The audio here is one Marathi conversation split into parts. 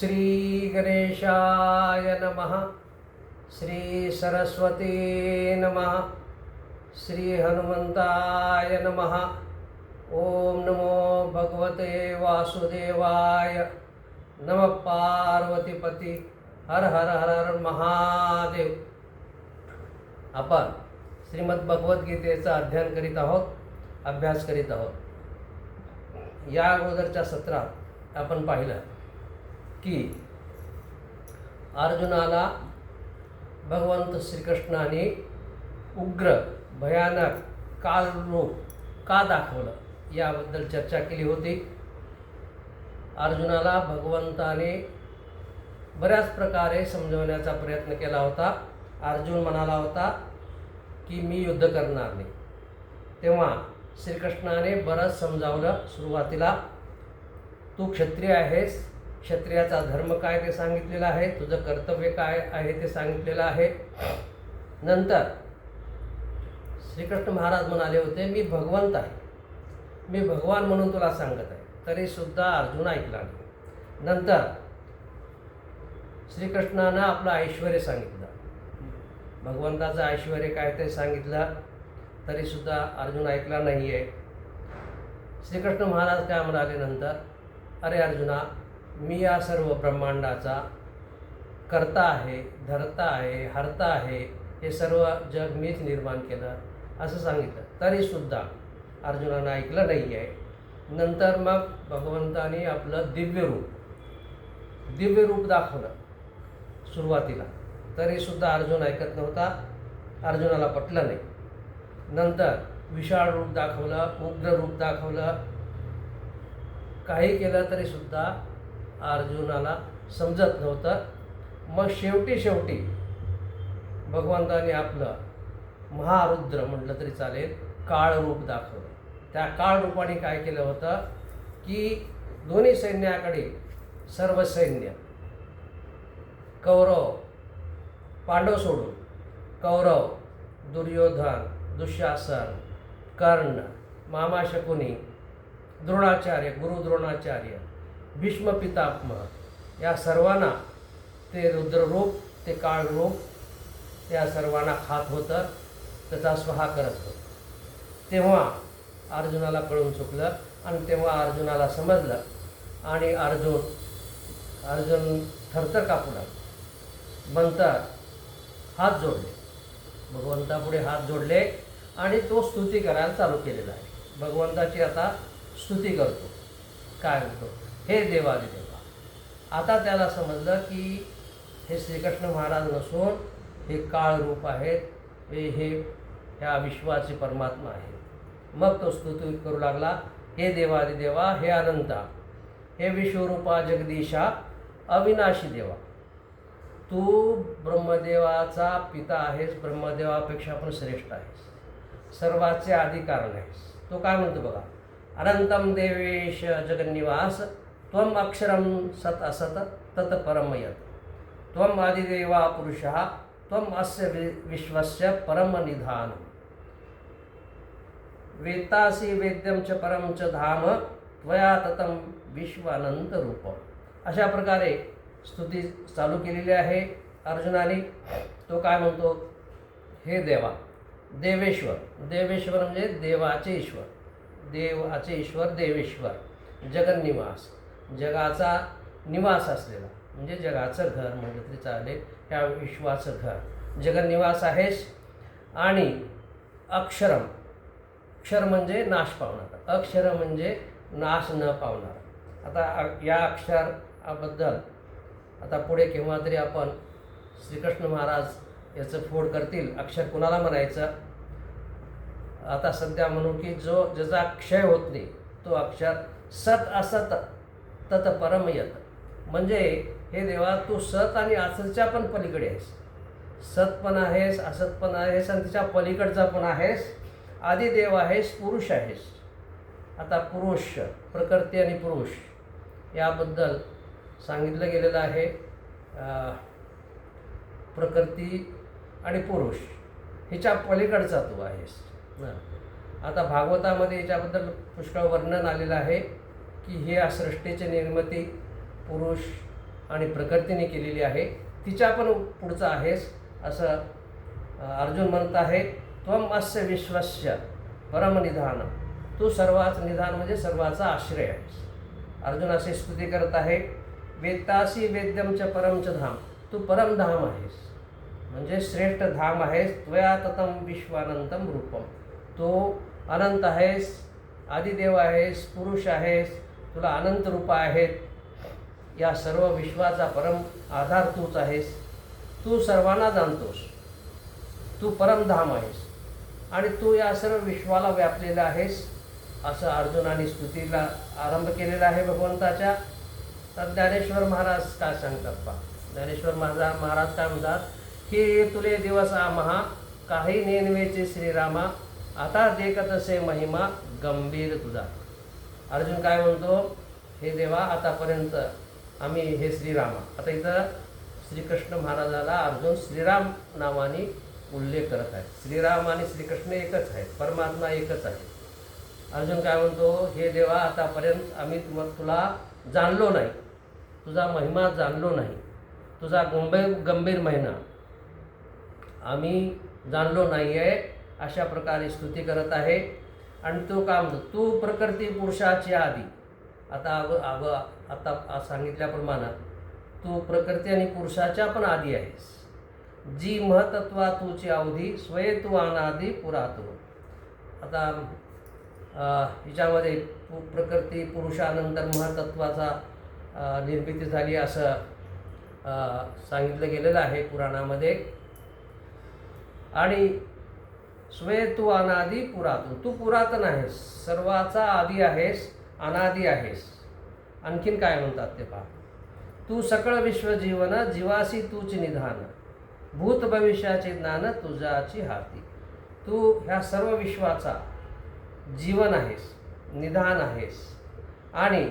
श्री गणेशाय नमः। श्री सरस्वती नमः। श्री हनुमंताय नमः। ओम नमो भगवते वासुदेवाय। नमः पार्वतीपती। हर हर हर हर महादेव। आपण श्रीमद भगवद्गीतेचा अध्ययन करीत आहोत, अभ्यास करीत आहोत। या अगोदरच्या सत्रात आपण पाहिलं की अर्जुनाला भगवंत श्रीकृष्णाने उग्र भयानक कालरूप का दाखवलं याबद्दल चर्चा केली होती। अर्जुनाला भगवंताने बऱ्याच प्रकारे समजवण्याचा प्रयत्न केला होता। अर्जुन म्हणाला होता की मी युद्ध करणार नाही। तेव्हा श्रीकृष्णाने बरंच समजावलं। सुरुवातीला तू क्षत्रिय आहेस, क्षत्रियाचा धर्म काय ते सांगितलेलं आहे, तुझं कर्तव्य काय आहे ते सांगितलेलं आहे। नंतर श्रीकृष्ण महाराज म्हणाले होते मी भगवंत आहे, मी भगवान म्हणून तुला सांगत आहे। तरीसुद्धा अर्जुन ऐकला नाही। नंतर श्रीकृष्णानं आपलं ऐश्वर्य सांगितलं, भगवंताचं ऐश्वर्य काय ते सांगितलं, तरीसुद्धा अर्जुन ऐकला नाही आहे। श्रीकृष्ण महाराज काय म्हणाले नंतर, अरे अर्जुना, मी या सर्व ब्रह्मांडाचा कर्ता आहे, धर्ता आहे, हर्ता आहे, हे सर्व जग मीच निर्माण केलं असं सांगितलं। तरीसुद्धा अर्जुनानं ऐकलं नाही आहे। नंतर मग भगवंताने आपलं दिव्य रूप दाखवलं सुरुवातीला, तरीसुद्धा अर्जुन ऐकत नव्हता, अर्जुनाला पटलं नाही। नंतर विशाळ रूप दाखवलं, उग्र रूप दाखवलं, काही केलं तरीसुद्धा अर्जुनाला समजत नव्हतं। मग शेवटी भगवंताने आपलं महारुद्र म्हटलं तरी चालेल काळ रूप दाखवलं। त्या काळ रूपाने काय केलं होतं की दोन्ही सैन्याकडे सर्व सैन्य, कौरव पांडव सोडून कौरव, दुर्योधन, दुःशासन, कर्ण, मामा शकुनी, द्रोणाचार्य, गुरु द्रोणाचार्य, भीष्म पितामह या सर्वांना ते रुद्ररूप, ते काळ रूप त्या सर्वांना खात होतं, त्याचा स्वाहा करत होतं। तेव्हा अर्जुनाला कळून चुकलं आणि तेव्हा अर्जुनाला समजलं आणि अर्जुन थरथर कापू लागला। नंतर हात जोडले, भगवंतापुढे हात जोडले आणि तो स्तुती करायला चालू केलेला आहे। भगवंताची आता स्तुती करतो, काय म्हणतो, हे देवादिदेवा। आता त्याला समजलं की हे श्रीकृष्ण महाराज नसून हे काळ रूप आहेत, हे ह्या विश्वाचे परमात्मा आहेत। मग तो स्तुती करू लागला, हे देवादिदेवा, हे अनंता, हे विश्वरूपा जगदीशा, अविनाशी देवा, तू ब्रह्मदेवाचा पिता आहेस, ब्रह्मदेवापेक्षा पण श्रेष्ठ आहेस, सर्वाचे आदी कारण आहेस। तो काय म्हणतो बघा, अनंतम देवेश जगन्निवास, त्वम अक्षरम सत असत तत परम यत, त्वम आदिदेवा पुरुषः, त्वम अस्य विश्वस्य परम निधान, वेत्तासि वेद्यम च परम च धाम, त्वया ततं विश्वानंत रूप। अशा प्रकारे स्तुती चालू केलेली आहे अर्जुनाने। तो काय म्हणतो, हे देवा, देवेश्वर, देवेश्वर म्हणजे देवाचे ईश्वर, देवाचे ईश्वर, देवेश्वर, जगन्निवास, जगाचा निवास असलेला म्हणजे जगाचं घर म्हटलं तरी चालेल, ह्या विश्वाचं घर जगन्निवास आहेस। आणि अक्षरम, अक्षर म्हणजे नाश पावणारा, अक्षर म्हणजे नाश न पावणारा। आता या अक्षराबद्दल आता पुढे केव्हा तरी आपण श्रीकृष्ण महाराज याचं फोड करतील, अक्षर कुणाला म्हणायचं। आता सध्या म्हणू की ज्याचा क्षय होत नाही तो अक्षर सत असत तत परम यत, म्हणजे हे देवा तू सत आणि असतच्या पण पलीकडे आहेस, सत पण आहेस, असत पण आहेस आणि तिच्या पलीकडचा पण आहेस, आदिदेव आहेस, पुरुष आहेस। आता पुरुष, प्रकृती आणि पुरुष याबद्दल सांगितलं गेलेलं आहे। प्रकृती आणि पुरुष हिच्या पलीकडचा तू आहेस। आता भागवतामध्ये याच्याबद्दल पुष्कळ वर्णन आलेलं आहे की हे या सृष्टीची निर्मिती पुरुष आणि प्रकृतीने केलेली आहे, तिच्या पण पुढचा आहेस असं अर्जुन म्हणत आहे. त्वम अस्य विश्वस्य परमनिधान, तू सर्वाच निधान म्हणजे सर्वाचा आश्रय आहेस. अर्जुन असे स्तुती करत आहे. वेत्तासी वेद्यम च परम च धाम, तू परमधाम आहेस म्हणजे श्रेष्ठ धाम आहेस. त्वया ततम विश्वानंतम रूपम, तू अनंत आहेस, आदिदेव आहेस, पुरुष आहेस, तुला अनंत रूप आहेत. या सर्व विश्वाचा परम आधार तूच आहेस. तू सर्वांना जाणतोस, तू परमधाम आहेस आणि तू या सर्व विश्वाला व्यापलेला आहेस. असं अर्जुनाने स्तुतीला आरंभ केलेला आहे भगवंताच्या. तर ज्ञानेश्वर महाराज काय सांगतात पहा. ज्ञानेश्वर महाराज काय म्हणतात की तुले दिवस महा काही नेनवेचे श्रीरामा, आता देखतसे महिमा गंभीर तुझा. अर्जुन काय म्हणतो, हे देवा आतापर्यंत आम्ही हे श्रीरामा, आता इथं श्रीकृष्ण महाराजाला अर्जुन श्रीराम नावाने उल्लेख करत आहे. श्रीराम आणि श्रीकृष्ण एकच आहेत, परमात्मा एकच आहे. अर्जुन काय म्हणतो, हे देवा आतापर्यंत आम्ही तुला जाणलो नाही, तुझा महिमा जाणलो नाही, तुझा गंभीर महिना आम्ही जाणलो नाही आहे, अशा प्रकारे स्तुती करत आहे. आणि तो काय म्हणतो, तू प्रकृती पुरुषाची आधी. आता सांगितल्याप्रमाणे तू प्रकृती आणि पुरुषाच्या पण आधी आहेस. जी महतत्वा तुची अवधी स्वये तू अनादी पुरातो. आता हिच्यामध्ये प्रकृती पुरुषानंतर महतत्वाचा निर्मिती झाली असं सांगितलं गेलेलं आहे पुराणामध्ये. आणि स्वये तू अनादी पुरातो, तू पुरातन आहेस, सर्वाचा आदी आहेस, अनादी आहेस. आणखीन काय म्हणतात ते पहा. तू सकळ विश्वजीवन जीवासी तूच निधान, भूत भविष्याचे ज्ञान तुझ्याची हाती. तू ह्या सर्व विश्वाचा जीवन आहेस, निधान आहेस आणि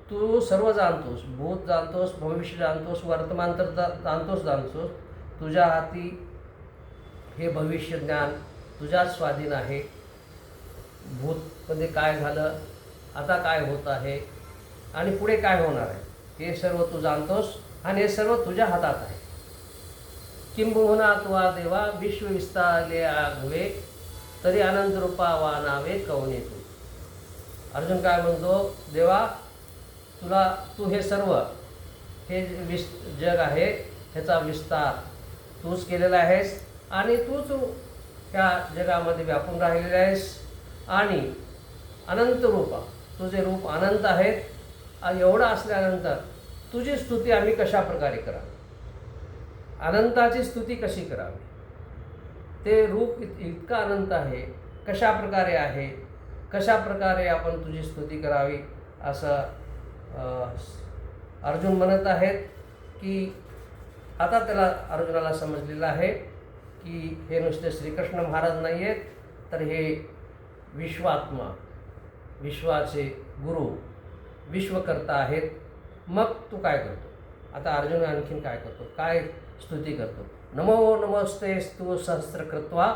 तू सर्व जाणतोस, भूत जाणतोस, भविष्य जाणतोस, वर्तमान तर जाणतोस. तुझ्या हाती हे भविष्य ज्ञान तुझ्याच स्वाधीन आहे. भूतमध्ये काय झालं, आता काय होत आहे आणि पुढे काय होणार आहे, हे सर्व तू जाणतोस आणि हे सर्व तुझ्या हातात आहे. किंबहुना तुवा देवा विश्व विस्तारले आघवे, तरी अनंत रूपा वानावे कवने तू. अर्जुन काय म्हणतो, देवा तू हे सर्व हे जग आहे ह्याचा विस्तार तूच केलेला आहेस आणि तूच ह्या जगामध्ये व्यापून राहिलेले आहेस. आणि अनंत रूपा, तुझे रूप अनंत आहेत. एवढं असल्यानंतर तुझी स्तुती आम्ही कशा प्रकारे करावी, अनंताची स्तुती कशी करावी, ते रूप इतकं अनंत आहे, कशा प्रकारे आहे, कशा प्रकारे आपण तुझी स्तुती करावी असं अर्जुन म्हणत आहेत. की आता त्याला अर्जुनाला समजलेलं आहे की हे नुसते श्रीकृष्ण महाराज नाही आहेत, तर हे विश्वात्मा, विश्वाचे गुरु, विश्वकर्ता आहेत. मग तू काय करतो, आता अर्जुन आणखीन काय करतो, काय स्तुती करतो. नमो नमस्ते स्तु सहस्रकृत्वा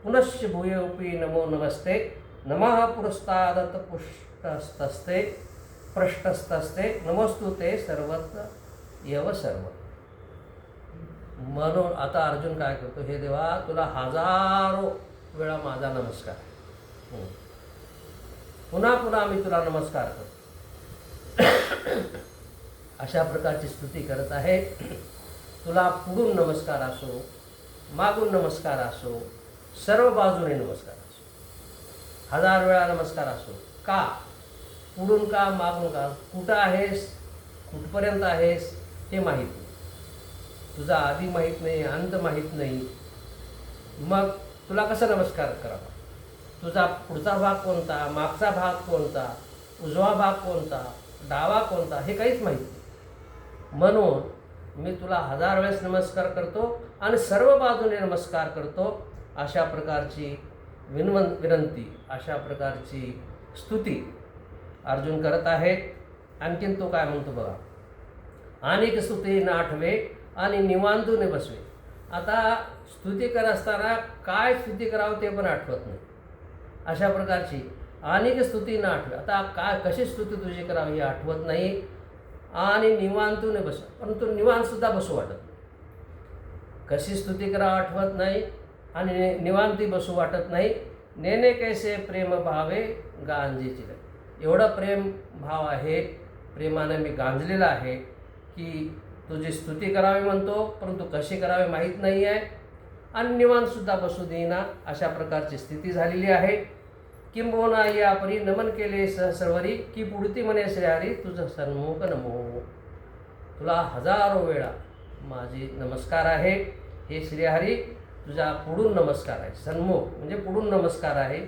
पुनश्च भूयोपि नमो नमस्ते, नमः पुरस्तादत पुष्टस्तस्ते पृष्ठस्तस्ते नमस्तु ते सर्वत्र येव सर्व. म्हणून आता अर्जुन काय करतो, हे देवा तुला हजारो वेळा माझा नमस्कार. पुन्हा पुन्हा आम्ही तुला नमस्कार करतो. अशा प्रकारची स्तुती करत आहे. तुला पुढून नमस्कार असो, मागून नमस्कार असो, सर्व बाजूने नमस्कार असो, 1000 वेळा नमस्कार असो. का, पुढून का, मागून का, कुठं आहेस, कुठपर्यंत आहेस हे माहीत नाही, तुझा आधी माहीत नाही, अंत माहीत नाही. मग तुला कसं नमस्कार करावा, तुझा पुढचा भाग कोणता, मागचा भाग कोणता, उजवा भाग कोणता, डावा कोणता, हे काहीच माहीत नाही. म्हणून मी तुला 1000 वेळेस नमस्कार करतो आणि सर्व बाजूने नमस्कार करतो. अशा प्रकारची विनंती, अशा प्रकारची स्तुती अर्जुन करत आहे. आणखीन तो काय म्हणतो बघा. अनेक स्तुती न आठवे आणि निवांतूने बसवे. आता स्तुती करत असताना काय स्तुती करावं ते पण आठवत नाही. अशा प्रकारची अनेक स्तुती न आठवे. आता काय, कशी स्तुती तुझी करावी हे आठवत नाही. आणि निवांतूने बसा. परंतु निवांतसुद्धा बसू वाटत नाही. कशी स्तुती करा आठवत नाही आणि निवांती बसू वाटत नाही. नेने कैसे प्रेम भावे गांजीची. एवढं प्रेम भाव आहे, प्रेमानं मी गांजलेला आहे की तुझी स्तुती करावी म्हणतो, परंतु कशी करावी माहीत नाही आहे आणि निवांतसुद्धा बसू देईना. अशा प्रकारची स्थिती झालेली आहे. किंबहुना या परी नमन केले सहस्रवरी की पुढती म्हणे श्रीहरी तुझं सन्मुख नमो. तुला हजारो वेळा माझी नमस्कार आहे हे श्रीहरी. तुझा पुढून नमस्कार आहे. सन्मुख म्हणजे पुढून नमस्कार आहे.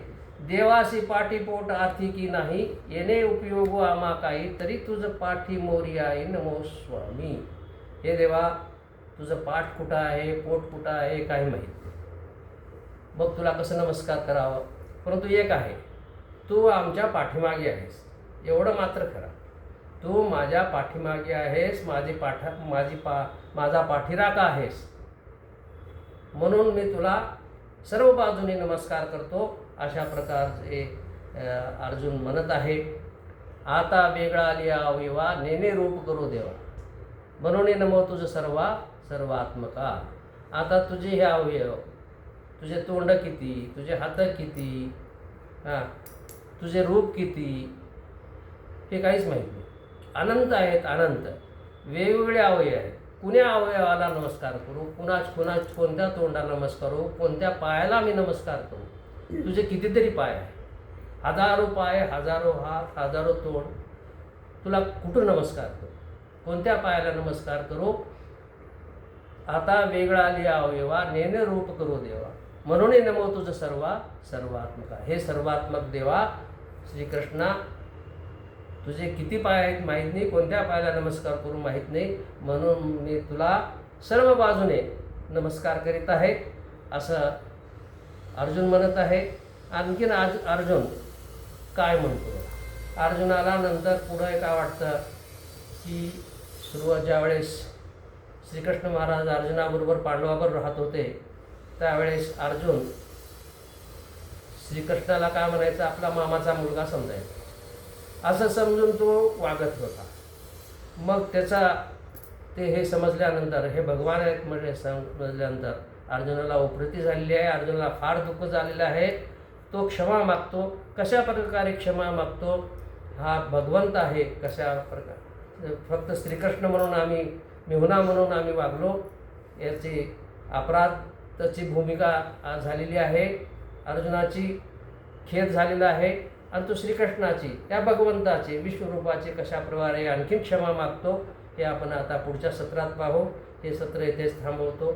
देवासी पाठीपोट आर्थी की नाही येणे उपयोग आमा काही तरी तुझं पाठी मोरी आहे नमो स्वामी. हे देवा, तुझं पाठ कुठं आहे, पोट कुठं आहे काही माहीत नाही. मग तुला कसं नमस्कार करावं. परंतु एक आहे, तू आमच्या पाठीमागे आहेस एवढं मात्र खरं. तू माझ्या पाठीमागे आहेस, माझा पाठीराखा आहेस. म्हणून मी तुला सर्व बाजूने नमस्कार करतो. अशा प्रकारचे अर्जुन म्हणत आहे. आता वेगळा लिया अवयवा नेने रूप करू देवा. म्हणून नमो तुझं सर्वात्मका. आता तुझे हे अवयव, तुझे तोंड किती, तुझे हात किती, तुझे रूप किती, हे काहीच माहीत नाही. अनंत आहेत, अनंत वेगवेगळे अवयव आहेत. कुण्या अवयवाला नमस्कार करू, कोणत्या तोंडाला नमस्कार करू, कोणत्या पायाला मी नमस्कार करू. तुझे कितीतरी पाय आहे, हजारो पाय, हजारो हात, हजारो तोंड. तुला कुठं नमस्कार करू, कोणत्या पायाला नमस्कार करू. आता वेगळा लिया अवयवा नेने रूप करू देवा. म्हणून नमो तुझं सर्वात्मका. हे सर्वात्मक देवा श्रीकृष्णा, तुझे किती पाय आहेत माहीत नाही, कोणत्या पायाला नमस्कार करू माहीत नाही. म्हणून मी तुला सर्व बाजूने नमस्कार करीत आहे असं अर्जुन म्हणत आहे. आणखीन अर्जुन काय म्हणतो. अर्जुनाला नंतर पुढे काय वाटतं की ज्यावेळेस श्रीकृष्ण महाराज अर्जुनाबरोबर पांडवाबरोबर राहत होते त्यावेळेस अर्जुन श्रीकृष्णाला काय म्हणायचं, आपला मामाचा मुलगा समजायचा. असं समजून तो वागत होता. मग हे समजल्यानंतर, हे भगवान आहेत म्हणजे समजल्यानंतर अर्जुनाला उपरती झालेली आहे. अर्जुनाला फार दुःख झालेलं आहे. तो क्षमा मागतो. कशा प्रकारे क्षमा मागतो. हा भगवंत आहे. कशा प्रकारे, फक्त श्रीकृष्ण म्हणून मिहुना म्हणून आम्ही वागलो, याची अपराधाची भूमिका झालेली आहे. अर्जुनाची खेद झालेला आहे आणि तो श्रीकृष्णाची, त्या भगवंताची, विश्वरूपाची कशा प्रकारे आणखीन क्षमा मागतो हे आपण आता पुढच्या सत्रात पाहू. हे सत्र इथेच थांबवतो.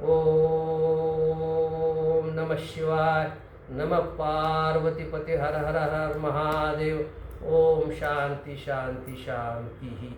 ओम नमः शिवाय. नमः पार्वतीपती. हर हर हर महादेव. ओम शांती शांती शांती.